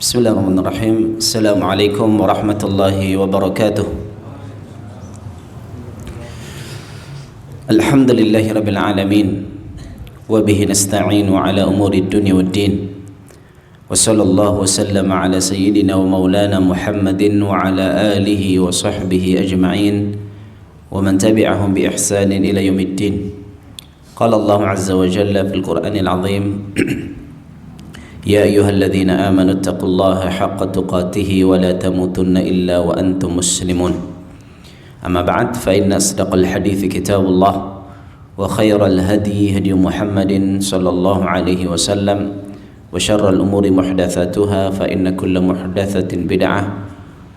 Bismillahirrahmanirrahim. Assalamualaikum warahmatullahi wabarakatuh. Alhamdulillahi rabbil alamin. Wa bihi nasta'inu ala umuri dunya waddin. Wa sallallahu wa sallama ala sayyidina wa maulana Muhammadin wa ala alihi wa sahbihi ajma'in wa man tabi'ahum bi ihsanin ila yaumiddin. Qala Allah azza wa jalla fil Qur'anil azim يا أيها الذين آمنوا اتقوا الله حق تقاته ولا تموتن إلا وأنتم مسلمون أما بعد فإن أصدق الحديث كتاب الله وخير الهدي هدي محمد صلى الله عليه وسلم وشر الأمور محدثاتها فإن كل محدثة بدعة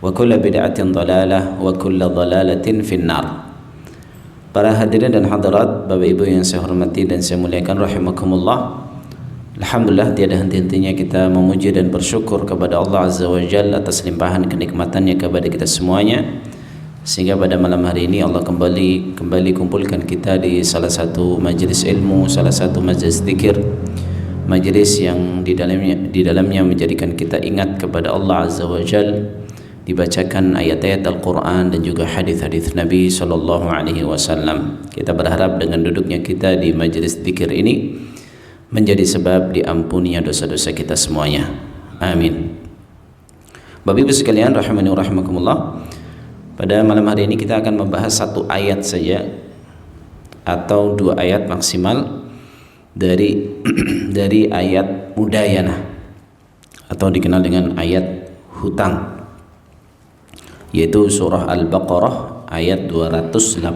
وكل بدعة ضلالة وكل ضلالة في النار. Para hadirin dan hadirat, Bapak Ibu yang saya hormati dan saya muliakan rahimakumullah. Alhamdulillah, tiada henti-hentinya kita memuji dan bersyukur kepada Allah Azza wa Jalla atas limpahan kenikmatannya kepada kita semuanya, sehingga pada malam hari ini Allah kembali kumpulkan kita di salah satu majelis ilmu, salah satu majelis zikir, majelis yang di dalamnya menjadikan kita ingat kepada Allah Azza wa Jalla, dibacakan ayat-ayat Al-Quran dan juga hadis-hadis Nabi Sallallahu Alaihi Wasallam. Kita berharap dengan duduknya kita di majelis zikir ini menjadi sebab diampuninya dosa-dosa kita semuanya. Amin. Bapak Ibu sekalian rahimani wa rahimakumullah, pada malam hari ini kita akan membahas satu ayat saja atau dua ayat maksimal dari ayat mudayanah atau dikenal dengan ayat hutang, yaitu surah Al-Baqarah ayat 282.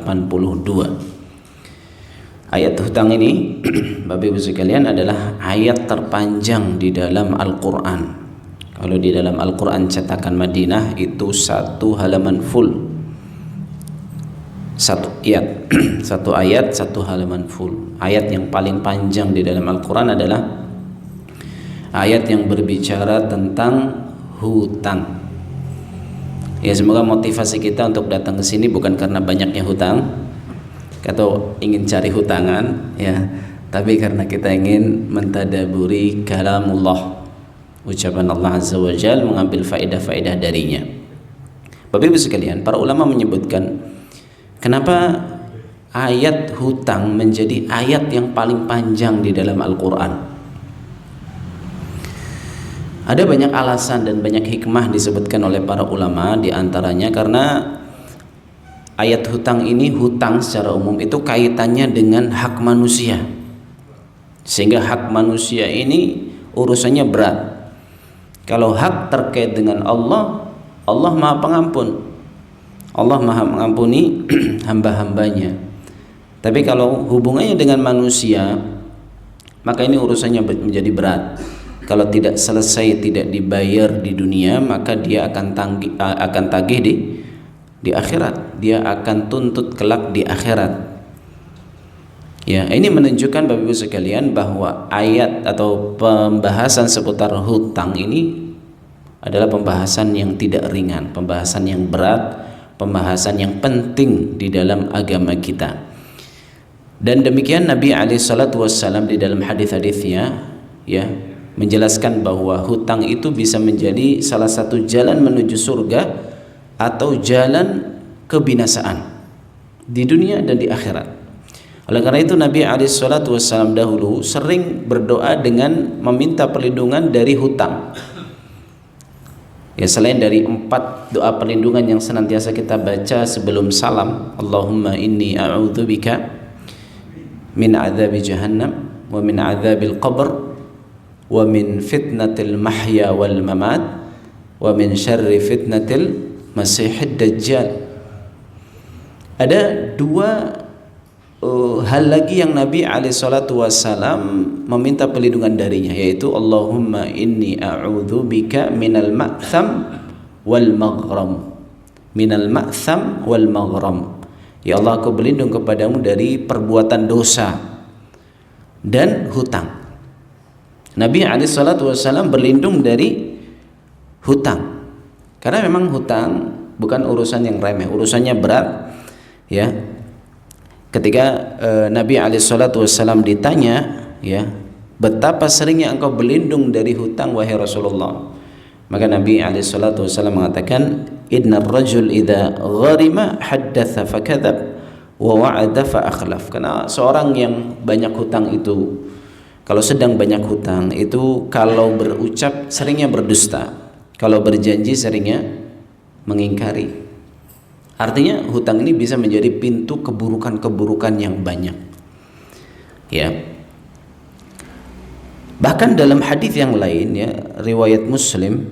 Ayat hutang ini Bapak Ibu sekalian adalah ayat terpanjang di dalam Al-Quran. Kalau di dalam Al-Quran cetakan Madinah itu satu halaman full, satu ayat satu halaman full. Ayat yang paling panjang di dalam Al-Quran adalah ayat yang berbicara tentang hutang. Ya, semoga motivasi kita untuk datang ke sini bukan karena banyaknya hutang atau ingin cari hutangan, ya, tapi karena kita ingin mentadaburi kalamullah, ucapan Allah Azza wa Jalla, mengambil faedah-faedah darinya. Bapak Ibu sekalian, para ulama menyebutkan kenapa ayat hutang menjadi ayat yang paling panjang di dalam Al-Quran. Ada banyak alasan dan banyak hikmah disebutkan oleh para ulama, di antaranya karena ayat hutang ini, hutang secara umum itu kaitannya dengan hak manusia, sehingga hak manusia ini urusannya berat. Kalau hak terkait dengan Allah, Allah Maha Pengampun, Allah Maha mengampuni hamba-hambanya. Tapi kalau hubungannya dengan manusia, maka ini urusannya menjadi berat. Kalau tidak selesai, tidak dibayar di dunia, maka dia akan tagih di akhirat, dia akan tuntut kelak di akhirat. Ya, ini menunjukkan Bapak Ibu sekalian bahwa ayat atau pembahasan seputar hutang ini adalah pembahasan yang tidak ringan, pembahasan yang berat, pembahasan yang penting di dalam agama kita. Dan demikian Nabi alaihi salatu wassalam di dalam hadis-hadisnya, ya, menjelaskan bahwa hutang itu bisa menjadi salah satu jalan menuju surga atau jalan kebinasaan di dunia dan di akhirat. Oleh karena itu Nabi SAW dahulu sering berdoa dengan meminta perlindungan dari hutang. Ya, selain dari 4 doa perlindungan yang senantiasa kita baca sebelum salam, Allahumma inni a'udzubika min adzabi jahannam wa min adzabil qabr wa min fitnatil mahya wal mamat wa min syarri fitnatil Masihid Dajjal. Ada dua hal lagi yang Nabi SAW meminta perlindungan darinya, yaitu Allahumma inni a'udzubika minal ma'tham wal maghram. Minal ma'tham wal maghram. Ya Allah, aku berlindung kepadamu dari perbuatan dosa dan hutang. Nabi SAW berlindung dari hutang, karena memang hutang bukan urusan yang remeh, urusannya berat, ya. Ketika Nabi SAW ditanya, ya, betapa seringnya engkau berlindung dari hutang wahai Rasulullah, Maka Nabi SAW mengatakan, innar rajul idza gharima haddatha fakadzab wa wa'ada fa akhlaf. Karena seorang yang banyak hutang itu, kalau sedang banyak hutang itu, kalau berucap seringnya berdusta, kalau berjanji seringnya mengingkari. Artinya hutang ini bisa menjadi pintu keburukan-keburukan yang banyak. Ya. Bahkan dalam hadis yang lain, ya, riwayat Muslim,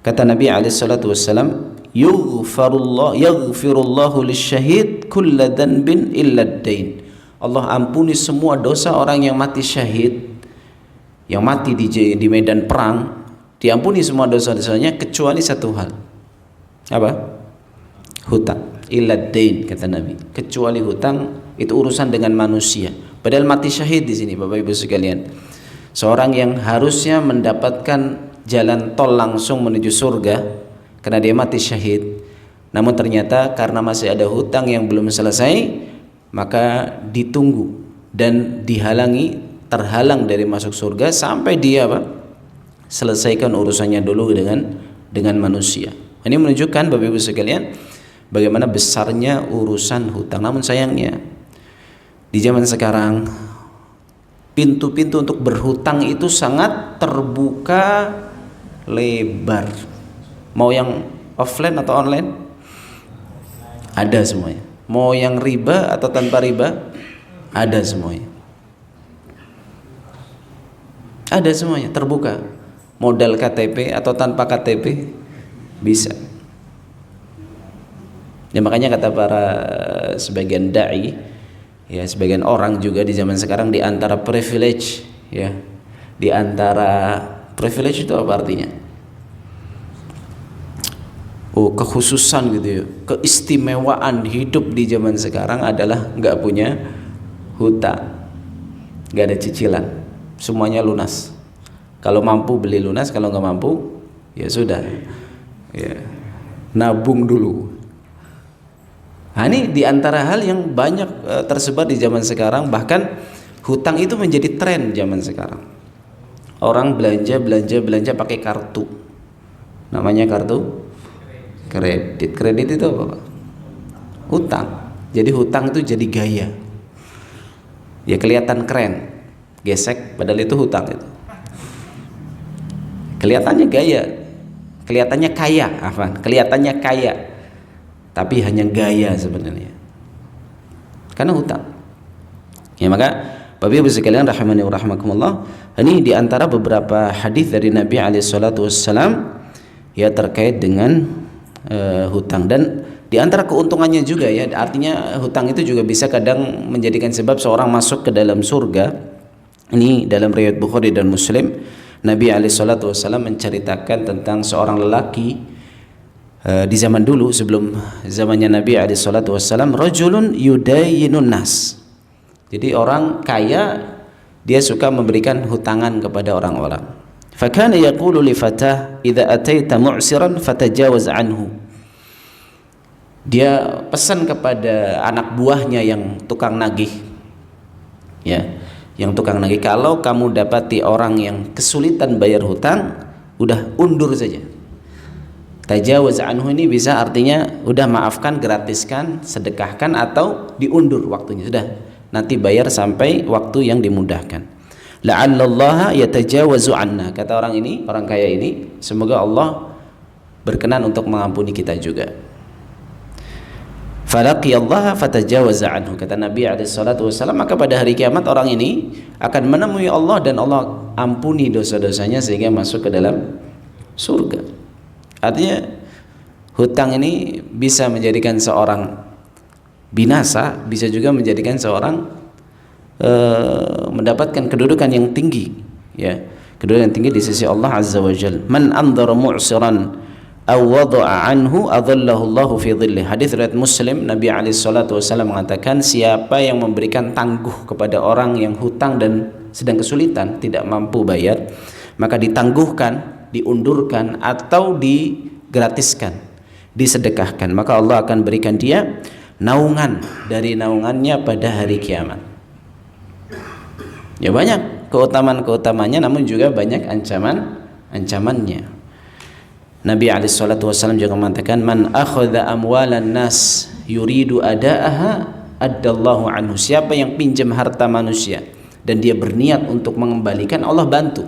kata Nabi SAW, yaghfirullahu lisyahid kulla dhanbin illa ad-dain. Allah ampuni semua dosa orang yang mati syahid, yang mati di medan perang, diampuni semua dosa-dosanya kecuali satu hal. Apa? Hutang. Illa ad-dain, kata Nabi. Kecuali hutang, itu urusan dengan manusia. Padahal mati syahid di sini, Bapak Ibu sekalian. Seorang yang harusnya mendapatkan jalan tol langsung menuju surga karena dia mati syahid, namun ternyata karena masih ada hutang yang belum selesai, maka ditunggu dan terhalang dari masuk surga sampai dia selesaikan urusannya dulu dengan manusia. Ini menunjukkan, Bapak Ibu sekalian, bagaimana besarnya urusan hutang. Namun sayangnya di zaman sekarang pintu-pintu untuk berhutang itu sangat terbuka lebar. Mau yang offline atau online, ada semuanya. Mau yang riba atau tanpa riba, ada semuanya. Ada semuanya, terbuka. Modal KTP atau tanpa KTP bisa. Ya, makanya kata para sebagian dai, ya, sebagian orang juga di zaman sekarang, di antara privilege, ya, di antara privilege itu apa artinya? Oh, kekhususan gitu ya, keistimewaan hidup di zaman sekarang adalah nggak punya hutang, nggak ada cicilan, semuanya lunas. Kalau mampu beli lunas, kalau nggak mampu ya sudah, ya, nabung dulu. Nah, ini diantara hal yang banyak tersebar di zaman sekarang. Bahkan hutang itu menjadi tren zaman sekarang. Orang belanja pakai kartu, namanya kartu kredit. Kredit itu apa, Pak? Hutang. Jadi hutang itu jadi gaya, ya, kelihatan keren, gesek, padahal itu hutang itu. Kelihatannya gaya, kelihatannya kaya, tapi hanya gaya sebenarnya, karena hutang. Ya, maka Bapak Ibu sekalian rahimani wa rahimakumullah, ini diantara beberapa hadis dari Nabi SAW, ya, terkait dengan hutang. Dan diantara keuntungannya juga, ya, artinya hutang itu juga bisa kadang menjadikan sebab seorang masuk ke dalam surga. Ini dalam riwayat Bukhari dan Muslim, Nabi SAW menceritakan tentang seorang lelaki di zaman dulu sebelum zamannya Nabi SAW, rajulun yudayinun nas. Jadi orang kaya, dia suka memberikan hutangan kepada orang-orang. Fakana yaqulu li fatah idza ataita mu'siran fatajawaz anhu. Dia pesan kepada anak buahnya yang tukang nagih, ya, yang tukang nagih, kalau kamu dapati orang yang kesulitan bayar hutang, udah undur saja. Tajawaz anhu ini bisa artinya udah maafkan, gratiskan, sedekahkan, atau diundur waktunya, sudah nanti bayar sampai waktu yang dimudahkan. La'allallaha yatajawazu anna, kata orang ini, orang kaya ini, semoga Allah berkenan untuk mengampuni kita juga. Falaqiyallaha fatajawaza anhu, kata Nabi SAW, maka pada hari kiamat orang ini akan menemui Allah dan Allah ampuni dosa-dosanya sehingga masuk ke dalam surga. Artinya hutang ini bisa menjadikan seorang binasa, bisa juga menjadikan seorang mendapatkan kedudukan yang tinggi, ya, kedudukan yang tinggi di sisi Allah Azza wa Jalla. Man andhara mu'siran aw wada'a anhu adallahu Allahu fi dhillih. Hadis riwayat Muslim, Nabi SAW mengatakan, siapa yang memberikan tangguh kepada orang yang hutang dan sedang kesulitan, tidak mampu bayar, maka ditangguhkan, diundurkan, atau digratiskan, disedekahkan, maka Allah akan berikan dia naungan dari naungannya pada hari kiamat. Ya, banyak keutamaan-keutamanya, namun juga banyak ancamannya. Nabi alaihi salatu wasallam juga mengatakan, man akhadha amwalan nas yuridu ada'aha addallahu anhu. Siapa yang pinjam harta manusia dan dia berniat untuk mengembalikan, Allah bantu.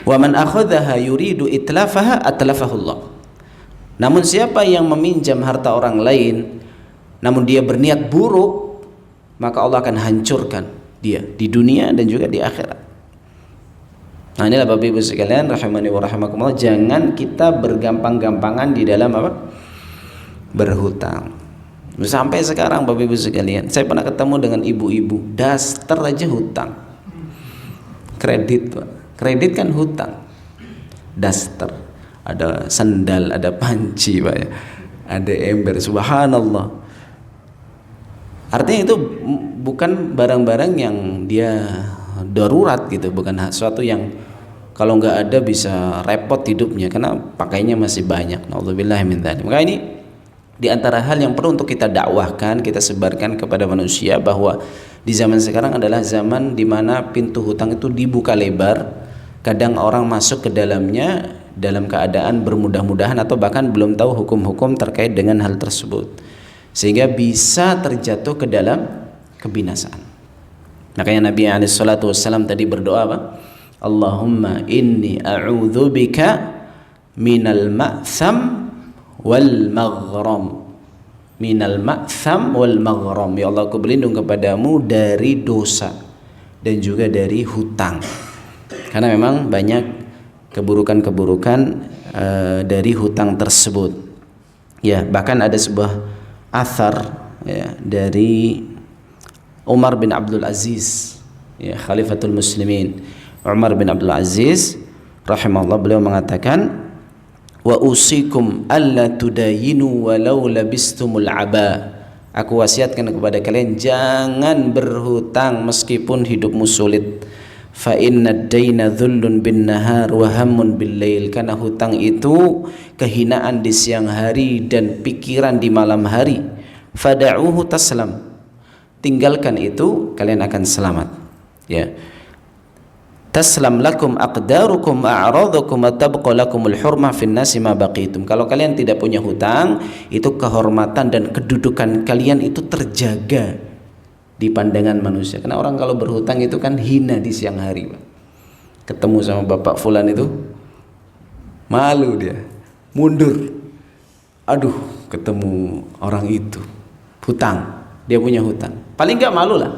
Wa man akhadhaha yuridu itlafaha atlafahullah. Namun siapa yang meminjam harta orang lain namun dia berniat buruk, maka Allah akan hancurkan dia di dunia dan juga di akhirat. Nah, inilah Bapak Ibu sekalian rahimani wa rahimakumullah, jangan kita bergampang-gampangan di dalam apa? Berhutang. Sampai sekarang Bapak Ibu sekalian, saya pernah ketemu dengan ibu-ibu, daster aja hutang. Kredit, Pak. Kredit kan hutang. Daster, ada sandal, ada panci, Pak ya. Ada ember, subhanallah. Artinya itu bukan barang-barang yang dia darurat gitu, bukan sesuatu yang kalau nggak ada bisa repot hidupnya karena pakainya masih banyak. Nauzubillah min dzalik. Maka ini di antara hal yang perlu untuk kita dakwahkan, kita sebarkan kepada manusia, bahwa di zaman sekarang adalah zaman di mana pintu hutang itu dibuka lebar. Kadang orang masuk ke dalamnya dalam keadaan bermudah-mudahan atau bahkan belum tahu hukum-hukum terkait dengan hal tersebut, sehingga bisa terjatuh ke dalam kebinasaan. Makanya Nabi SAW tadi berdoa apa? Allahumma inni a'udzubika minal ma'tham wal maghram. Minal ma'tham wal maghram. Ya Allah, aku berlindung kepadamu dari dosa dan juga dari hutang. Karena memang banyak keburukan-keburukan dari hutang tersebut. Ya, bahkan ada sebuah athar ya, dari Umar bin Abdul Aziz, ya, Khalifatul Muslimin. Umar bin Abdul Aziz rahimahullah, beliau mengatakan, wa usikum alla tudayinu walau labistumul aba. Aku wasiatkan kepada kalian, jangan berhutang meskipun hidupmu sulit. Fa inna ad-daina dhullun bin nahar wa hammun bil lail. Karena hutang itu kehinaan di siang hari dan pikiran di malam hari. Fada'uhu taslam. Tinggalkan itu, kalian akan selamat. Ya. Taslam lakum aqdarukum a'radukum wa tabqa lakumul hurmah fin nasi ma baqitum. Kalau kalian tidak punya hutang, itu kehormatan dan kedudukan kalian itu terjaga di pandangan manusia. Karena orang kalau berhutang itu kan hina di siang hari, Pak. Ketemu sama Bapak fulan itu malu dia, mundur. Aduh, ketemu orang itu hutang. Dia punya hutang, paling nggak malu lah,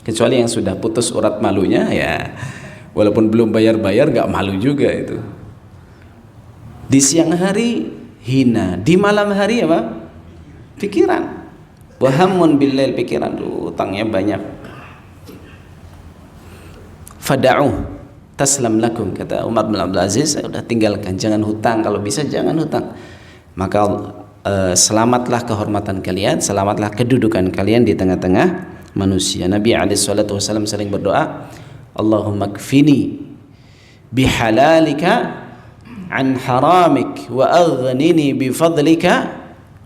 kecuali yang sudah putus urat malunya ya, walaupun belum bayar-bayar nggak malu juga itu. Di siang hari hina, di malam hari apa? Pikiran, wahamun billail, pikiran, hutangnya banyak. Fada'u taslam lakum, kata Umar bin Abdul Aziz, saya udah tinggalkan, jangan hutang, kalau bisa jangan hutang. Maka selamatlah kehormatan kalian, selamatlah kedudukan kalian di tengah-tengah manusia. Nabi SAW sering berdoa, Allahumma kfini bihalalika an haramik wa aghnini bifadlika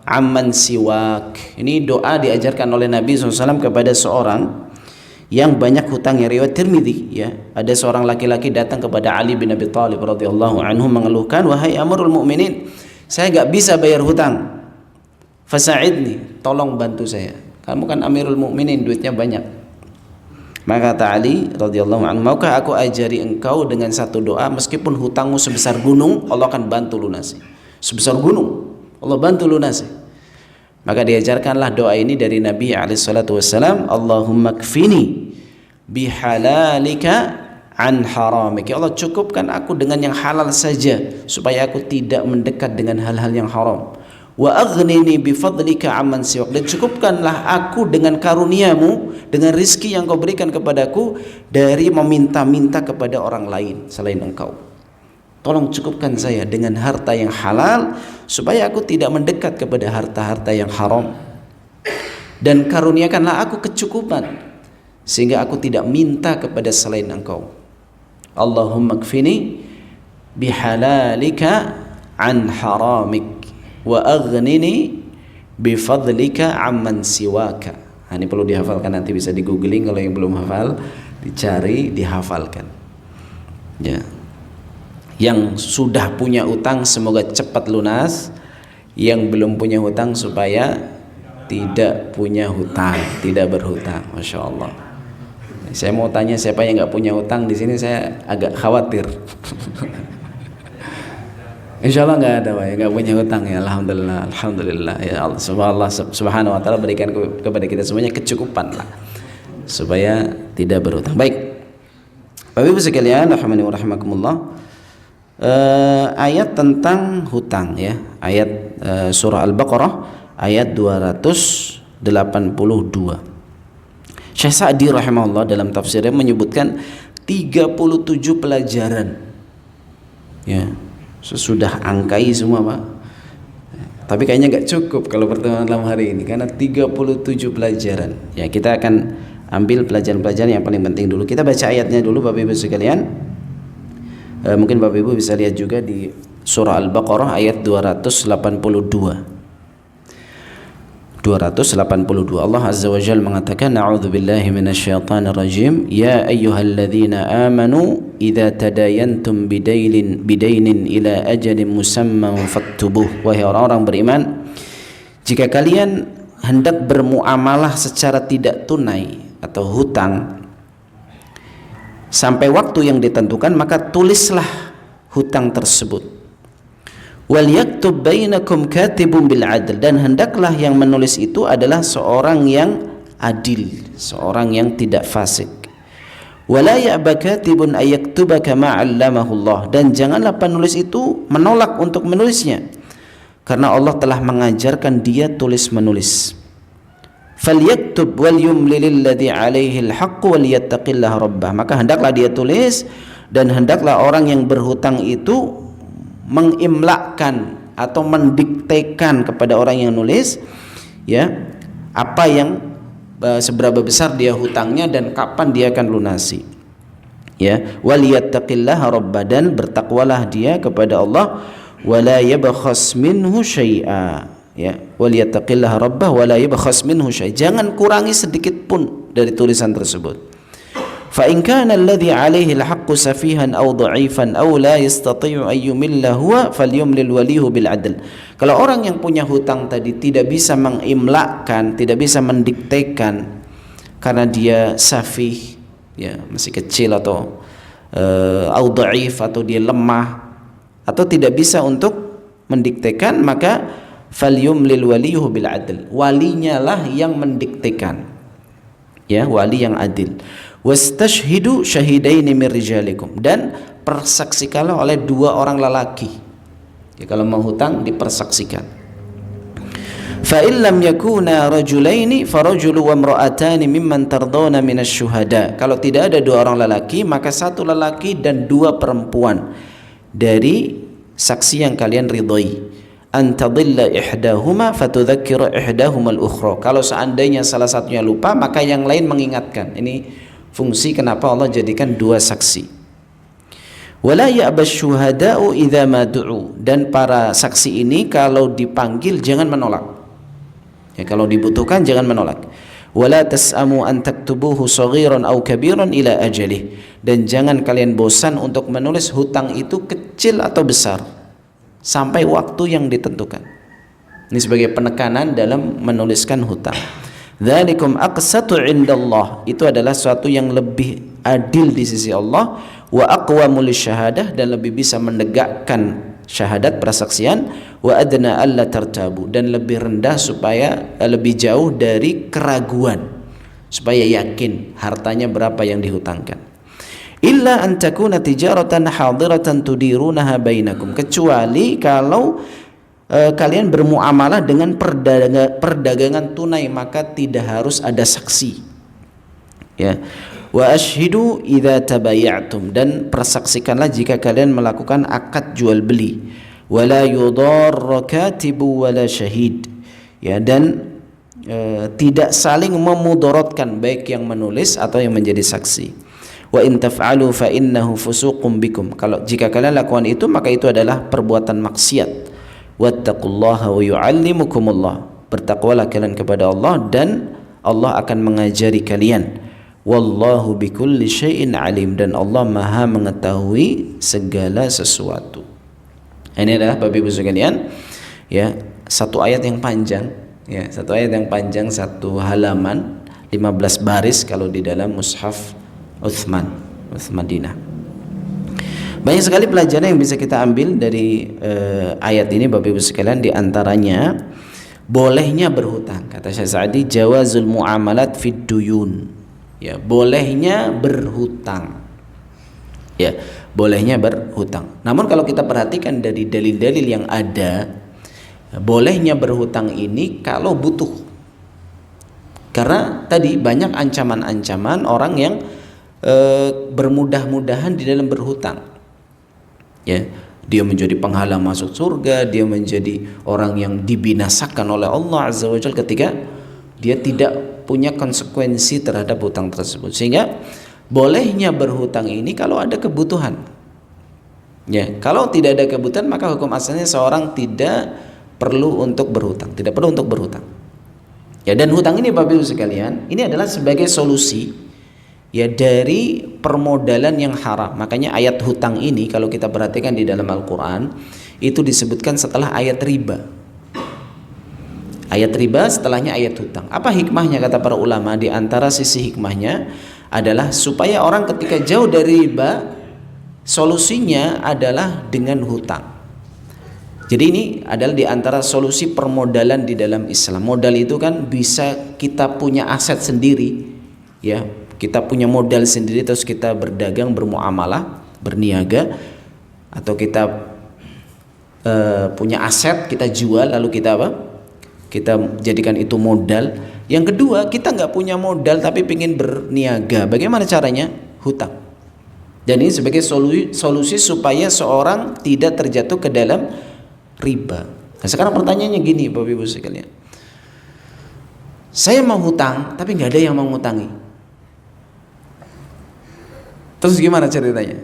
amman siwak. Ini doa diajarkan oleh Nabi SAW kepada seorang yang banyak hutangnya. Riwayat Tirmidzi, ya, ada seorang laki-laki datang kepada Ali bin Abi Thalib radhiyallahu anhu mengeluhkan, wahai Amirul Mukminin, saya gak bisa bayar hutang. Fasa'idni, tolong bantu saya. Kamu kan Amirul Mukminin, duitnya banyak. Maka kata Ali radhiyallahu anhu, maukah aku ajari engkau dengan satu doa, meskipun hutangmu sebesar gunung, Allah akan bantu lunasi. Sebesar gunung, Allah bantu lunasi. Maka diajarkanlah doa ini dari Nabi SAW, Allahumma kfini bihalalika an haramik. Ya Allah, cukupkan aku dengan yang halal saja, supaya aku tidak mendekat dengan hal-hal yang haram. Wa aghnini bifadlika amman siwak, dan cukupkanlah aku dengan karuniamu, dengan rizki yang kau berikan kepadaku, dari meminta-minta kepada orang lain selain engkau. Tolong cukupkan saya dengan harta yang halal, supaya aku tidak mendekat kepada harta-harta yang haram, dan karuniakanlah aku kecukupan sehingga aku tidak minta kepada selain engkau. Allahumma kfini bihalalika an haramik wa aghnini bifadlika amman siwaka. Nah, ini perlu dihafalkan, nanti bisa di googling, kalau yang belum hafal dicari, dihafalkan. Ya. Yang sudah punya utang semoga cepat lunas, yang belum punya hutang supaya tidak punya hutang, tidak berhutang. Masya Allah. Saya mau tanya siapa yang nggak punya hutang di sini, saya agak khawatir. Insya Allah nggak ada Pak, nggak punya hutang ya. Alhamdulillah, alhamdulillah ya Allah. Subhanahu wa taala berikan kepada kita semuanya kecukupan lah, supaya tidak berhutang. Baik, Bapak Ibu sekalian, rahimani wa rahimakumullah. Ayat tentang hutang ya, ayat surah Al-Baqarah ayat 282. Syekh Sa'di rahimahullah dalam tafsirnya menyebutkan 37 pelajaran ya. Sudah angkai semua Pak, tapi kayaknya nggak cukup kalau pertemuan malam hari ini karena 37 pelajaran ya. Kita akan ambil pelajaran-pelajaran yang paling penting dulu. Kita baca ayatnya dulu Bapak Ibu sekalian. Mungkin Bapak Ibu bisa lihat juga di surah Al-Baqarah ayat 282. Allah Azza wa Jalla mengatakan, A'udzubillahi minasyaitonir rajim, ya ayyuhalladzina amanu idza tadayantum bidainin ila ajalin musamman faktubuh. Wahai orang-orang beriman, jika kalian hendak bermuamalah secara tidak tunai atau hutang sampai waktu yang ditentukan, maka tulislah hutang tersebut. Wal yaktub bainakum katibun bil adl, dan hendaklah yang menulis itu adalah seorang yang adil, seorang yang tidak fasik. Wala ya'ba katibun ay yaktuba kama 'allamahu Allah, dan janganlah penulis itu menolak untuk menulisnya karena Allah telah mengajarkan dia tulis menulis. Falyaktub wal yumlil ladzi 'alaihi al-haqq wal yattaqillaha rabbah, maka hendaklah dia tulis dan hendaklah orang yang berhutang itu mengimlakkan atau mendiktekan kepada orang yang nulis ya apa yang seberapa besar dia hutangnya dan kapan dia akan lunasi ya. Waliyattaqillaha rabbah, dan bertakwalah dia kepada Allah, wala yabkhas minhu syai'a ya. Waliyattaqillaha rabbah wala yabkhas minhu syai'a, jangan kurangi sedikit pun dari tulisan tersebut. Fa in kana alladhi 'alaihi al-haqqu safihan aw dha'ifan aw la yastati'u an yumilla huwa falyumlil walihu bil 'adl. Kalau orang yang punya hutang tadi tidak bisa mengimlakkan, tidak bisa mendiktekan karena dia safih ya, masih kecil atau au dha'if atau dia lemah atau tidak bisa untuk mendiktekan, maka falyumlil walihu bil 'adl, walinya lah yang mendiktekan ya, wali yang adil. Wastashhidu syahidaini min rijalikum, dan persaksikanlah oleh 2 orang lelaki ya, kalau mau hutang dipersaksikan. Fa in lam yakuna rajulaini farajulu wa imra'atani mimman tardawna minasy syuhada, kalau tidak ada 2 orang lelaki maka 1 lelaki dan 2 perempuan dari saksi yang kalian ridhoi. Antadilla ihdahuma fatudzakkira ihdahuma al-ukhra, kalau seandainya salah satunya lupa maka yang lain mengingatkan. Ini fungsi kenapa Allah jadikan 2 saksi. Wala ya'bas syuhada'u idza ma du'u, dan para saksi ini kalau dipanggil jangan menolak ya, kalau dibutuhkan jangan menolak. Wala tas'amu an taktubuhu saghiran aw kabiran ila ajalih, dan jangan kalian bosan untuk menulis hutang itu kecil atau besar sampai waktu yang ditentukan. Ini sebagai penekanan dalam menuliskan hutang. Dzalikum aqsatu 'indallah, itu adalah suatu yang lebih adil di sisi Allah, wa aqwamu lisyahadah, dan lebih bisa menegakkan syahadat persaksian, wa adna alla tartabu, dan lebih rendah supaya lebih jauh dari keraguan, supaya yakin hartanya berapa yang dihutangkan. Illa an takuna tijaratan hadiratan tudirunaha bainakum, kecuali kalau kalian bermuamalah dengan perdagangan tunai, maka tidak harus ada saksi ya. Wa ashhidu idza tabayatum, dan persaksikanlah jika kalian melakukan akad jual beli. Wala yudarra katibu wala syahid ya, dan tidak saling memudaratkan baik yang menulis atau yang menjadi saksi. Wa in taf'alu fa innahu fusuqum bikum, kalau jika kalian lakukan itu maka itu adalah perbuatan maksiat. Wattaqullaha wa yu'allimukumullah, bertakwalah kalian kepada Allah dan Allah akan mengajari kalian. Wallahu bikulli syai'in alim, dan Allah Maha mengetahui segala sesuatu. Ini adalah Bapak Ibu sekalian, ya, satu ayat yang panjang, ya, satu ayat yang panjang, satu halaman, 15 baris kalau di dalam mushaf Madinah. Banyak sekali pelajaran yang bisa kita ambil dari ayat ini Bapak Ibu sekalian. Di antaranya bolehnya berhutang. Kata Syekh Sa'di, jawazul muamalat fid duyun. Ya, bolehnya berhutang. Ya, bolehnya berhutang. Namun kalau kita perhatikan dari dalil-dalil yang ada, bolehnya berhutang ini kalau butuh. Karena tadi banyak ancaman-ancaman orang yang bermudah-mudahan di dalam berhutang. Ya, dia menjadi penghalang masuk surga, dia menjadi orang yang dibinasakan oleh Allah Azza wa Jalla ketika dia tidak punya konsekuensi terhadap hutang tersebut. Sehingga bolehnya berhutang ini kalau ada kebutuhan. Ya, kalau tidak ada kebutuhan maka hukum asalnya seorang tidak perlu untuk berhutang, tidak perlu untuk berhutang. Ya, dan hutang ini Bapak Ibu sekalian, ini adalah sebagai solusi ya dari permodalan yang haram. Makanya ayat hutang ini kalau kita perhatikan di dalam Al-Qur'an itu disebutkan setelah ayat riba. Ayat riba setelahnya ayat hutang. Apa hikmahnya kata para ulama? Di antara sisi hikmahnya adalah supaya orang ketika jauh dari riba, solusinya adalah dengan hutang. Jadi ini adalah di antara solusi permodalan di dalam Islam. Modal itu kan bisa kita punya aset sendiri, ya. Kita punya modal sendiri terus kita berdagang, bermuamalah, berniaga, atau kita punya aset kita jual lalu kita apa? Kita jadikan itu modal. Yang kedua, kita nggak punya modal tapi ingin berniaga. Bagaimana caranya? Hutang. Dan ini sebagai solusi supaya seorang tidak terjatuh ke dalam riba. Nah, sekarang pertanyaannya gini Bapak Ibu sekalian. Saya mau hutang tapi nggak ada yang mau ngutangi. Terus gimana ceritanya?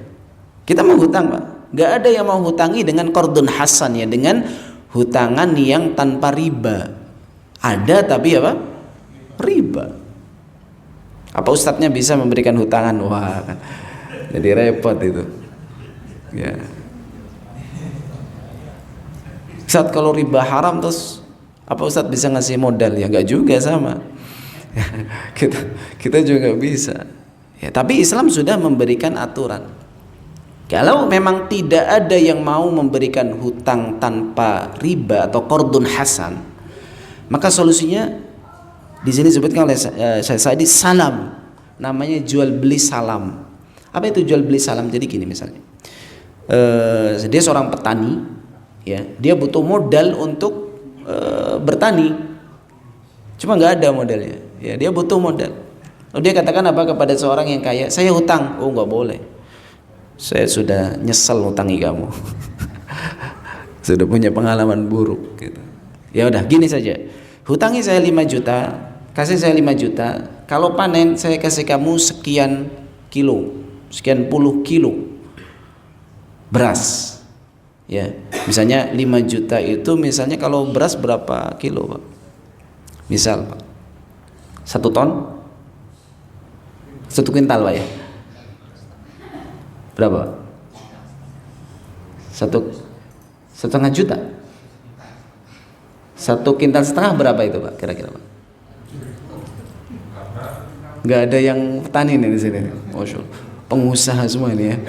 Kita mau hutang Pak, nggak ada yang mau hutangi dengan qardun hasan, ya, dengan hutangan yang tanpa riba. Ada tapi apa? Riba. Apa ustadznya bisa memberikan hutangan? Wah, jadi repot itu. Ya. Ustadz, kalau riba haram terus apa ustadz bisa ngasih modal? Ya enggak juga, sama. kita juga bisa. Ya, tapi Islam sudah memberikan aturan. Kalau memang tidak ada yang mau memberikan hutang tanpa riba atau qardun hasan, maka solusinya di sini disebutkan oleh Syekh Sa'di salam. Namanya jual beli salam. Apa itu jual beli salam? Jadi gini misalnya. Dia seorang petani, ya, dia butuh modal untuk bertani. Cuma nggak ada modalnya. Ya, dia butuh modal. Lalu dia katakan apa kepada seorang yang kaya? Saya hutang. Oh, nggak boleh. Saya sudah nyesel hutangi kamu. Sudah punya pengalaman buruk gitu. Ya udah, gini saja. Hutangi saya 5 juta, kasih saya 5 juta. Kalau panen saya kasih kamu sekian kilo, sekian puluh kilo beras. Ya, misalnya 5 juta itu misalnya kalau beras berapa kilo, Pak? Misal, Pak. 1 ton? 1 kuintal, Pak, ya? Berapa, Pak? 1,5 juta. 1 kintal setengah berapa itu, Pak? Kira-kira, Pak? Nggak ada yang petani nih di sini. Masya Allah. Pengusaha semua ini, ya.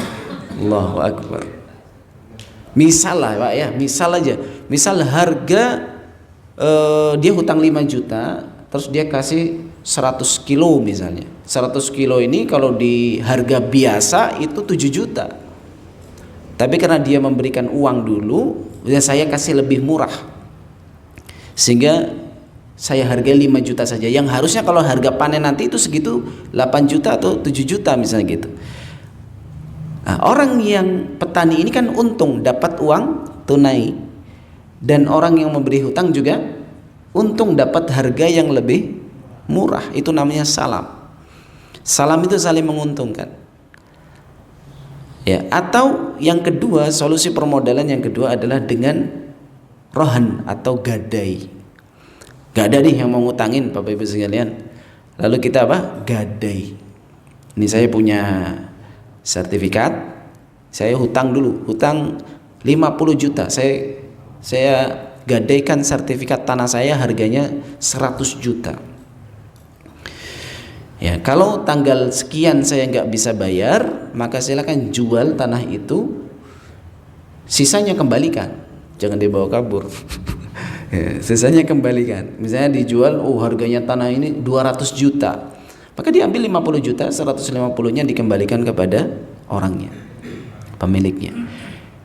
Allahu Akbar. Misal lah, Pak, ya. Misal aja. Misal harga dia hutang 5 juta, terus dia kasih 100 kilo misalnya. 100 kilo ini kalau di harga biasa itu 7 juta. Tapi karena dia memberikan uang dulu, ya saya kasih lebih murah. Sehingga saya hargai 5 juta saja. Yang harusnya kalau harga panen nanti itu segitu 8 juta atau 7 juta misalnya gitu. Nah, orang yang petani ini kan untung dapat uang tunai. Dan orang yang memberi hutang juga untung dapat harga yang lebih murah. Itu namanya salam. Salam itu saling menguntungkan. Ya, atau yang kedua, solusi permodalan yang kedua adalah dengan rohan atau gadai. Gak ada nih yang mau ngutangin Bapak Ibu sekalian. Lalu kita apa? Gadai. Ini saya punya sertifikat, saya hutang 50 juta. Saya gadaikan sertifikat tanah saya harganya 100 juta. Ya, kalau tanggal sekian saya nggak bisa bayar, maka silakan jual tanah itu, sisanya kembalikan, jangan dibawa kabur. Ya, sisanya kembalikan. Misalnya dijual, harganya tanah ini 200 juta, maka diambil 50 juta, 150-nya dikembalikan kepada orangnya, pemiliknya.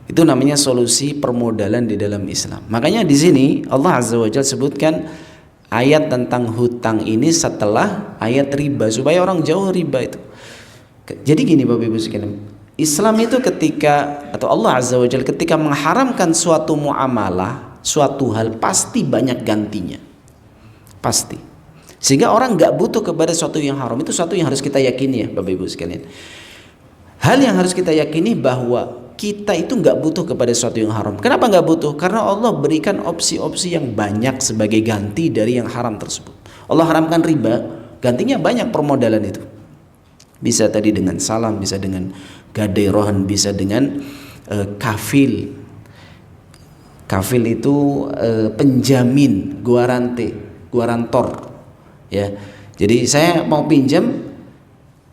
Itu namanya solusi permodalan di dalam Islam. Makanya di sini Allah Azza wa Jalla sebutkan ayat tentang hutang ini setelah ayat riba, supaya orang jauh riba itu. Jadi gini Bapak Ibu sekalian, Islam itu atau Allah Azza wa Jalla ketika mengharamkan suatu muamalah, suatu hal, pasti banyak gantinya, pasti. Sehingga orang nggak butuh kepada suatu yang haram. Itu suatu yang harus kita yakini ya Bapak Ibu sekalian. Hal yang harus kita yakini bahwa kita itu nggak butuh kepada sesuatu yang haram. Kenapa nggak butuh? Karena Allah berikan opsi-opsi yang banyak sebagai ganti dari yang haram tersebut. Allah haramkan riba, gantinya banyak permodalan itu. Bisa tadi dengan salam, bisa dengan gadai rohan, bisa dengan kafil. Kafil itu penjamin, guarantor. Ya, jadi saya mau pinjam,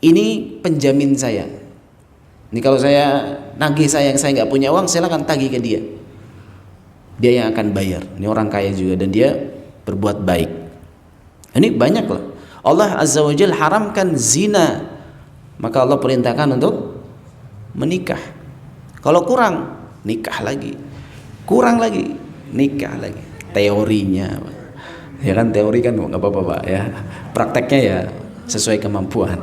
ini penjamin saya. Ini kalau saya nagih yang saya nggak punya uang, silakan tagih ke dia. Dia yang akan bayar. Ini orang kaya juga dan dia berbuat baik. Ini banyak lah. Allah Azza wa Jalla haramkan zina, maka Allah perintahkan untuk menikah. Kalau kurang, nikah lagi. Kurang lagi, nikah lagi. Teorinya, ya kan, teori kan nggak apa-apa Pak ya. Prakteknya ya sesuai kemampuan.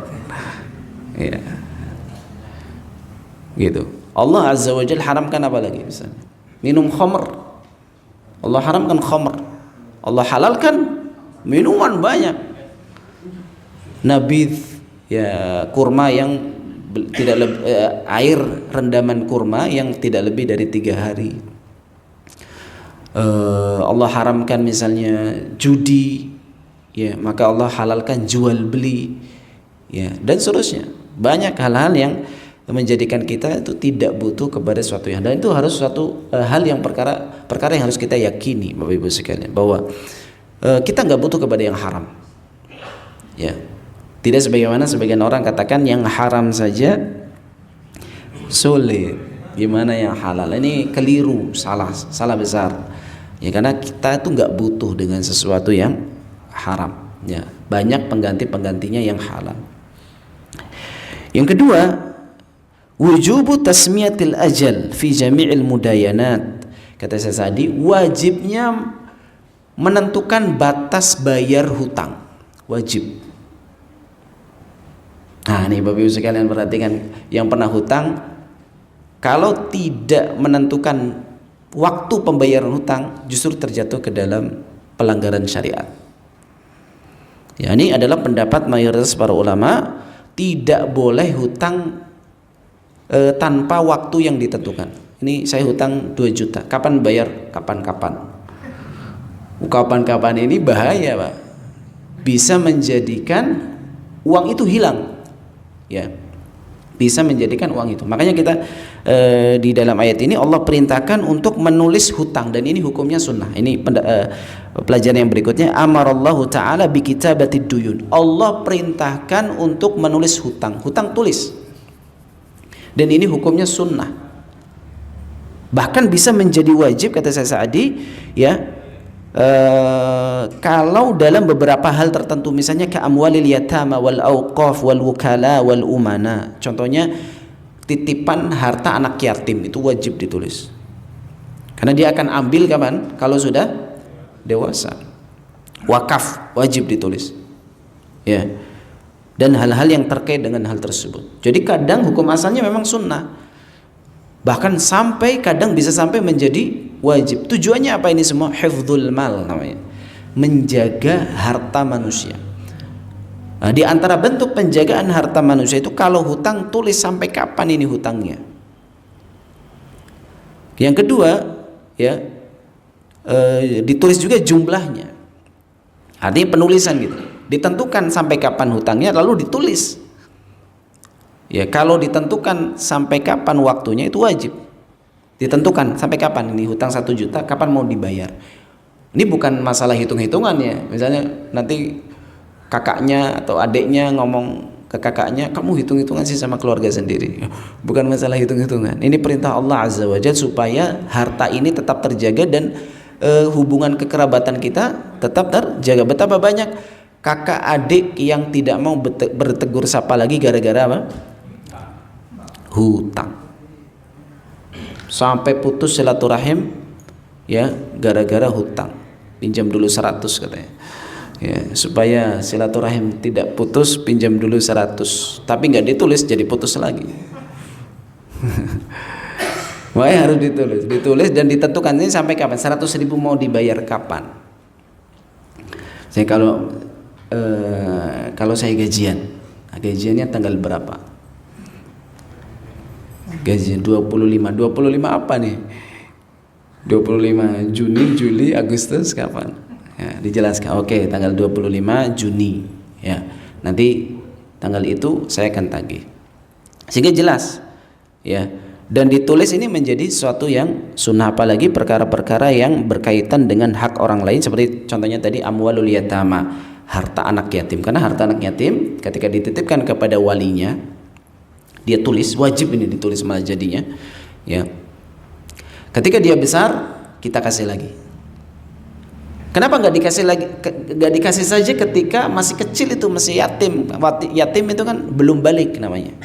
Ya. Gitu. Allah Azza wa Jalla haramkan apa lagi misalnya? Minum khamr. Allah haramkan khamr. Allah halalkan minuman banyak. Nabidh, ya, kurma yang tidak air rendaman kurma yang tidak lebih dari 3 hari. Allah haramkan misalnya judi, ya, maka Allah halalkan jual beli, ya, dan seterusnya. Banyak hal-hal yang menjadikan kita itu tidak butuh kepada suatu yang, dan itu harus suatu hal yang perkara yang harus kita yakini Bapak Ibu sekalian, bahwa kita nggak butuh kepada yang haram, ya. Tidak sebagaimana sebagian orang katakan yang haram saja sulit, gimana yang halal. Ini keliru, salah besar, ya, karena kita itu nggak butuh dengan sesuatu yang haram, ya. Banyak penggantinya yang halal. Yang kedua, wujubu tasmiyatil ajal fi jami'il mudayanat. Kata saya tadi, wajibnya menentukan batas bayar hutang. Wajib. Nah, nih Bapak Ibu sekalian perhatikan, yang pernah hutang, kalau tidak menentukan waktu pembayaran hutang, justru terjatuh ke dalam pelanggaran syariat. Ya, ini adalah pendapat mayoritas para ulama, tidak boleh hutang tanpa waktu yang ditentukan. Ini saya hutang 2 juta, kapan bayar? Kapan-kapan. Kapan-kapan ini bahaya Pak, bisa menjadikan uang itu hilang, ya, bisa menjadikan uang itu. Makanya kita di dalam ayat ini Allah perintahkan untuk menulis hutang, dan ini hukumnya sunnah. Ini pelajaran yang berikutnya, amarallahu ta'ala bi kitabatid duyun. Allah perintahkan untuk menulis hutang tulis. Dan ini hukumnya sunnah, bahkan bisa menjadi wajib, kata saya Sa'di, ya, kalau dalam beberapa hal tertentu, misalnya ke amwalil yatama wal auqaf wal wukala wal umana. Contohnya titipan harta anak yatim itu wajib ditulis, karena dia akan ambil kapan? Kalau sudah dewasa. Wakaf wajib ditulis, ya, dan hal-hal yang terkait dengan hal tersebut. Jadi kadang hukum asalnya memang sunnah, bahkan kadang bisa sampai menjadi wajib. Tujuannya apa ini semua? Hifdzul mal namanya, menjaga harta manusia. Nah, di antara bentuk penjagaan harta manusia itu, kalau hutang tulis sampai kapan ini hutangnya. Yang kedua, ya, ditulis juga jumlahnya. Artinya penulisan gitu, ditentukan sampai kapan hutangnya, lalu ditulis. Ya, kalau ditentukan sampai kapan waktunya itu wajib. Ditentukan sampai kapan ini hutang 1 juta, kapan mau dibayar. Ini bukan masalah hitung-hitungan ya. Misalnya nanti kakaknya atau adiknya ngomong ke kakaknya, kamu hitung-hitungan sih sama keluarga sendiri. Bukan masalah hitung-hitungan. Ini perintah Allah Azza wa Jalla supaya harta ini tetap terjaga dan hubungan kekerabatan kita tetap terjaga. Betapa banyak kakak adik yang tidak mau bertegur sapa lagi gara-gara apa? Hutang. Sampai putus silaturahim ya gara-gara hutang. Pinjam dulu 100 katanya. Ya, supaya silaturahim tidak putus, pinjam dulu 100. Tapi nggak ditulis jadi putus lagi. Makanya harus ditulis dan ditentukan ini sampai kapan. 100.000 mau dibayar kapan. Saya kalau saya gajiannya tanggal berapa? Gajian 25 apa nih? 25 Juni, Juli, Agustus kapan? Ya, dijelaskan. Oke, tanggal 25 Juni. Ya, nanti tanggal itu saya akan tagih. Sehingga jelas. Ya, dan ditulis ini menjadi sesuatu yang sunnah, apalagi perkara-perkara yang berkaitan dengan hak orang lain seperti contohnya tadi amwalul yatama, harta anak yatim. Karena harta anak yatim ketika dititipkan kepada walinya, dia tulis, wajib ini ditulis malah jadinya. Ya. Ketika dia besar, kita kasih lagi. Kenapa nggak dikasih lagi? Nggak dikasih saja ketika masih kecil, itu masih yatim. Yatim itu kan belum balik namanya.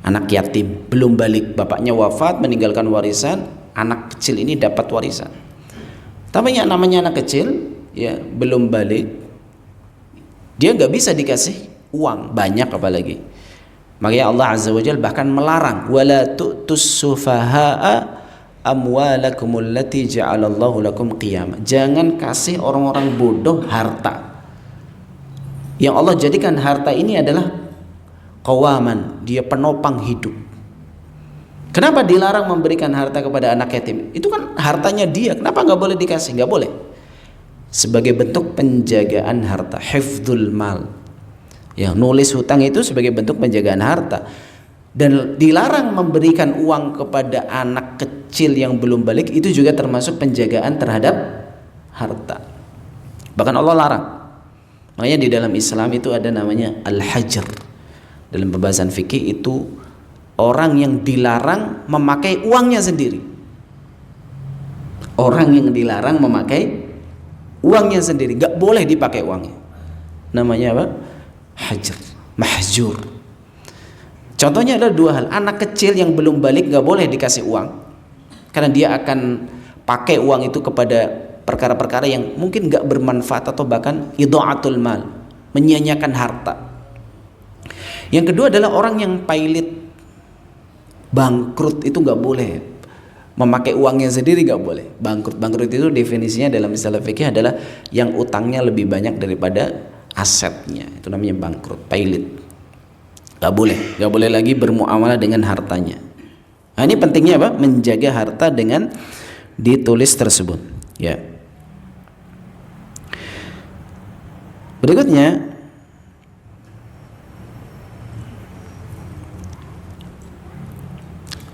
Anak yatim belum balik, bapaknya wafat meninggalkan warisan, anak kecil ini dapat warisan. Tapi yang namanya anak kecil ya belum balik, dia nggak bisa dikasih uang banyak apalagi. Makanya Allah Azza wa Jalla bahkan melarang, wala tu'tus sufaha'a amwalakumul lati ja'alallahu lakum qiyamah. Jangan kasih orang-orang bodoh harta. Yang Allah jadikan harta ini adalah qawaman, dia penopang hidup. Kenapa dilarang memberikan harta kepada anak yatim? Itu kan hartanya dia, kenapa nggak boleh dikasih? Nggak boleh. Sebagai bentuk penjagaan harta, hifdzul mal. Ya, nulis hutang itu sebagai bentuk penjagaan harta. Dan dilarang memberikan uang kepada anak kecil yang belum balik, itu juga termasuk penjagaan terhadap harta. Bahkan Allah larang. Makanya di dalam Islam itu ada namanya al-hajr. Dalam pembahasan fikih itu orang yang dilarang memakai uangnya sendiri. Orang yang dilarang memakai uangnya sendiri, gak boleh dipakai uangnya. Namanya apa? Hajr, mahjur. Contohnya ada 2 hal. Anak kecil yang belum balik gak boleh dikasih uang, karena dia akan pakai uang itu kepada perkara-perkara yang mungkin gak bermanfaat atau bahkan idha'atul mal, menyia-nyiakan harta. Yang kedua adalah orang yang pailit, bangkrut, itu gak boleh memakai uangnya sendiri, gak boleh. Bangkrut itu definisinya dalam istilah fikih adalah yang utangnya lebih banyak daripada asetnya, itu namanya bangkrut, pailit. Gak boleh lagi bermuamalah dengan hartanya. Nah, ini pentingnya apa? Menjaga harta dengan ditulis tersebut. Ya. Berikutnya,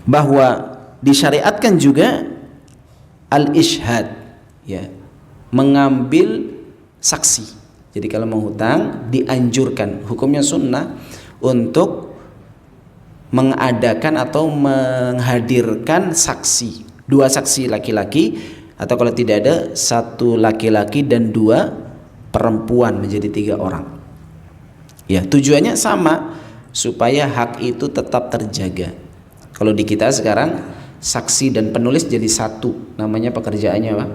bahwa disyariatkan juga al-ishhad, ya, mengambil saksi. Jadi kalau mau hutang dianjurkan, hukumnya sunnah, untuk mengadakan atau menghadirkan saksi, 2 saksi laki-laki, atau kalau tidak ada 1 laki-laki dan 2 perempuan, menjadi 3 orang. Ya, tujuannya sama, supaya hak itu tetap terjaga. Kalau di kita sekarang saksi dan penulis jadi 1, namanya pekerjaannya apa?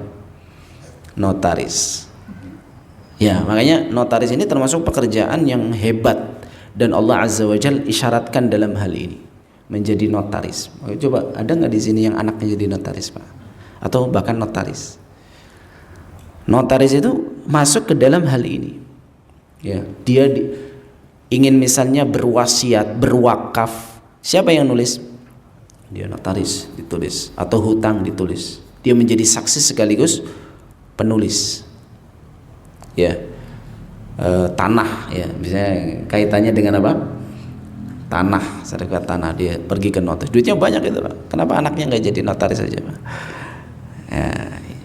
Notaris. Ya, makanya notaris ini termasuk pekerjaan yang hebat. Dan Allah Azza wa Jalla isyaratkan dalam hal ini menjadi notaris. Coba ada nggak di sini yang anaknya jadi notaris, Pak? Atau bahkan notaris? Notaris itu masuk ke dalam hal ini. Ya, dia ingin misalnya berwasiat, berwakaf. Siapa yang nulis? Dia notaris, ditulis. Atau hutang, ditulis. Dia menjadi saksi sekaligus penulis. Ya. Tanah, ya, misalnya kaitannya dengan apa? tanah, sertifikat tanah, dia pergi ke notaris, duitnya banyak itu Pak. Kenapa anaknya nggak jadi notaris saja Pak? Ya,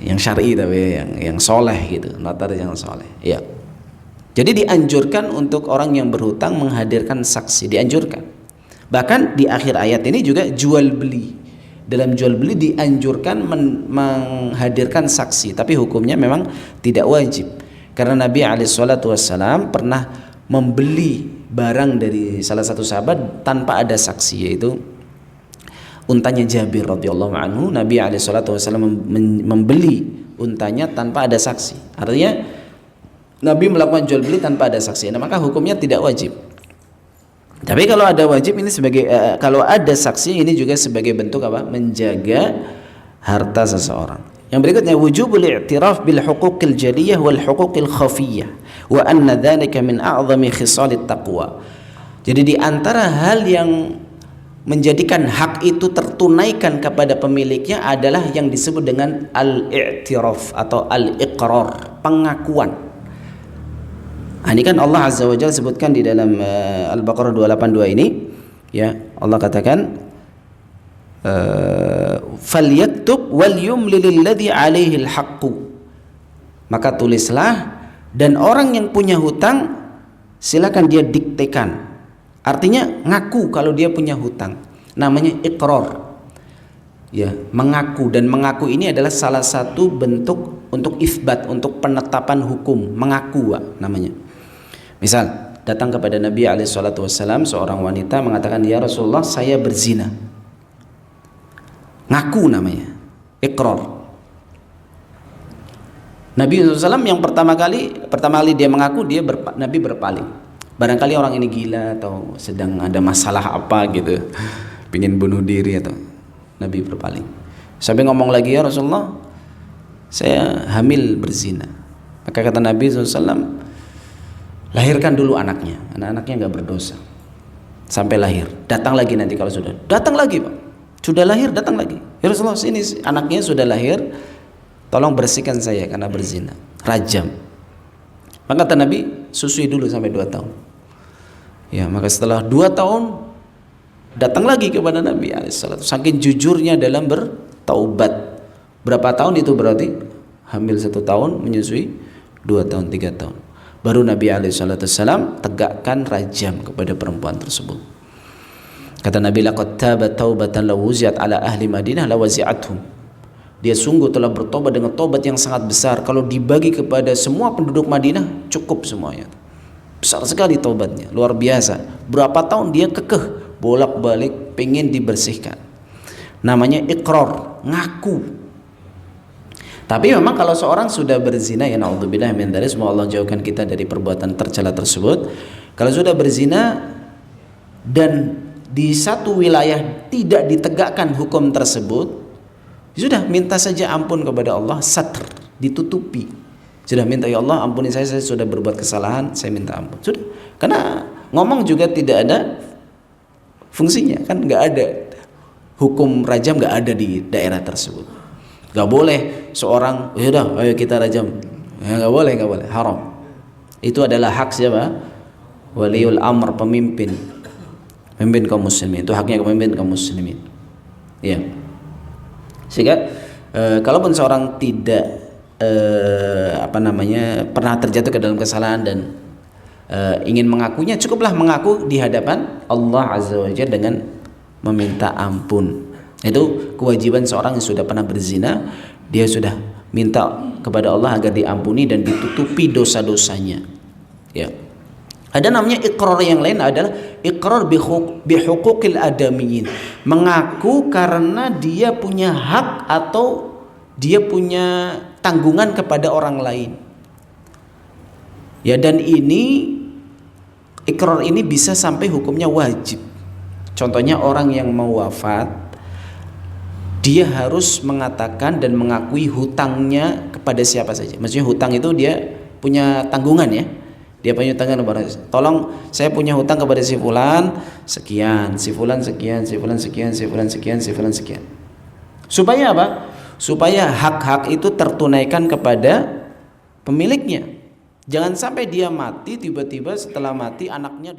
yang syar'i tapi yang soleh gitu, notaris yang soleh. Ya. Jadi dianjurkan untuk orang yang berhutang menghadirkan saksi, dianjurkan. Bahkan di akhir ayat ini juga jual beli. Dalam jual beli dianjurkan menghadirkan saksi, tapi hukumnya memang tidak wajib. Karena Nabi SAW pernah membeli barang dari salah satu sahabat tanpa ada saksi, yaitu untanya Jabir radhiyallahu anhu. Nabi SAW membeli untanya tanpa ada saksi. Artinya Nabi melakukan jual beli tanpa ada saksi. Nah, maka hukumnya tidak wajib. Tapi kalau ada wajib ini sebagai kalau ada saksi ini juga sebagai bentuk apa? Menjaga harta seseorang. Yang berikutnya wujubul i'tiraf bil huquqil jaliyah wal huquqil khafiyah wa anna dzalika min a'zami khisalit taqwa. Jadi di antara hal yang menjadikan hak itu tertunaikan kepada pemiliknya adalah yang disebut dengan al-i'tiraf atau al-iqrar, pengakuan. Ini kan Allah Azza wa Jalla sebutkan di dalam Al-Baqarah 282 ini, ya, Allah katakan falyaktub wal yumlil ladzi 'alaihi al-haqqu. Maka tulislah, dan orang yang punya hutang silakan dia diktekan. Artinya ngaku kalau dia punya hutang. Namanya iqrar. Ya, mengaku, dan mengaku ini adalah salah satu bentuk untuk isbat, untuk penetapan hukum, mengaku namanya. Misal datang kepada Nabi SAW seorang wanita mengatakan, ya Rasulullah, saya berzina. Ngaku namanya, iqrar. Nabi SAW yang pertama kali dia mengaku, Nabi berpaling. Barangkali orang ini gila atau sedang ada masalah apa gitu, pingin bunuh diri, atau Nabi berpaling. Sampai ngomong lagi, ya Rasulullah, saya hamil berzina. Maka kata Nabi SAW, lahirkan dulu anaknya. Anak-anaknya nggak berdosa sampai lahir. Datang lagi nanti kalau sudah. Datang lagi Pak. Sudah lahir, datang lagi. Ya Rasulullah, ini anaknya sudah lahir, tolong bersihkan saya karena berzina. Rajam. Maka kata Nabi, susui dulu sampai 2 tahun. Ya, maka setelah 2 tahun datang lagi kepada Nabi alaihissalam. Saking jujurnya dalam bertaubat. Berapa tahun itu berarti? Hamil 1 tahun, menyusui 2 tahun, 3 tahun. Baru Nabi alaihissalam tegakkan rajam kepada perempuan tersebut. Kata Nabi, laqad taba taubatan law wuzi'at ala ahli Madinah lawazi'athum. Dia sungguh telah bertobat dengan tobat yang sangat besar. Kalau dibagi kepada semua penduduk Madinah, cukup semuanya. Besar sekali tobatnya, luar biasa. Berapa tahun dia kekeh, bolak-balik pengen dibersihkan. Namanya iqrar, ngaku. Tapi memang kalau seorang sudah berzina, ya naudzubillah min dzalik, semoga Allah jauhkan kita dari perbuatan tercela tersebut. Kalau sudah berzina dan di satu wilayah tidak ditegakkan hukum tersebut, sudah minta saja ampun kepada Allah, satr, ditutupi. Sudah minta, ya Allah ampuni saya sudah berbuat kesalahan, saya minta ampun. Sudah. Karena ngomong juga tidak ada fungsinya, kan nggak ada hukum rajam, nggak ada di daerah tersebut. Nggak boleh seorang, ya udah, ayo kita rajam. Ya, nggak boleh, haram. Itu adalah hak siapa? Waliul amr, pemimpin kaum muslimin. Itu haknya pemimpin kaum muslimin. Ya. Sehingga kalaupun seorang tidak pernah terjatuh ke dalam kesalahan dan ingin mengakunya, cukuplah mengaku di hadapan Allah Azza wa Jalla dengan meminta ampun. Itu kewajiban seorang yang sudah pernah berzina, dia sudah minta kepada Allah agar diampuni dan ditutupi dosa-dosanya. Ya. Ada namanya iqrar yang lain adalah iqrar bihuquqil adamiyyin. Mengaku karena dia punya hak atau dia punya tanggungan kepada orang lain. Ya, dan ini iqrar ini bisa sampai hukumnya wajib. Contohnya orang yang mau wafat, dia harus mengatakan dan mengakui hutangnya kepada siapa saja. Maksudnya hutang itu dia punya tanggungan ya. Dia punya tanggungan kepada, tolong saya punya hutang kepada si fulan sekian, si fulan sekian, si fulan sekian, si fulan sekian, si fulan sekian. Supaya apa? Supaya hak-hak itu tertunaikan kepada pemiliknya. Jangan sampai dia mati, tiba-tiba setelah mati anaknya